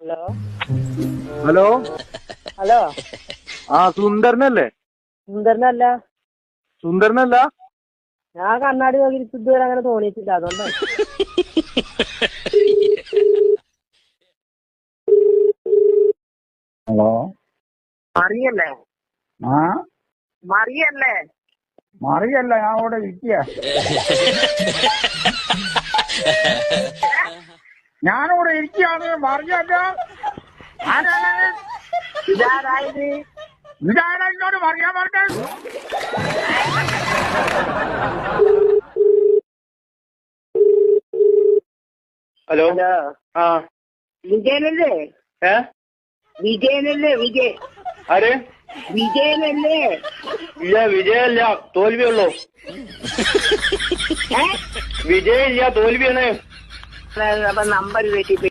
Hello hello hello ആ സുന്ദരനല്ലേ? സുന്ദരനല്ല. സുന്ദരനല്ല? ഞാൻ കണ്ണാടി നോക്കി ഇതുവരെ അങ്ങനെ തോന്നിയിട്ടില്ല, അതുകൊണ്ടാണ്. ഹലോ മറിയല്ലേ? ആ മറിയല്ലേ? മറിയല്ല, ഞാൻ ഇവിടെ ഇരിക്കുക. ഞാനിവിടെ ഇരിക്കുകയാണ്. മറിയല്ല. ആരാണ്? ഇതാരായത്? ഇതാണ് എന്നോട് പറയാൻ പറഞ്ഞത്. ഹലോ ഹലോ ആ വിജയനല്ലേ? ഏ വിജയനല്ലേ? വിജയ് ആര്? വിജയനല്ലേ? ഇല്ല, വിജയല്ല, തോൽവിയുള്ളൂ. വിജയില്ല, തോൽവിയാണ്. അപ്പൊ നമ്പർ വെച്ചിട്ട്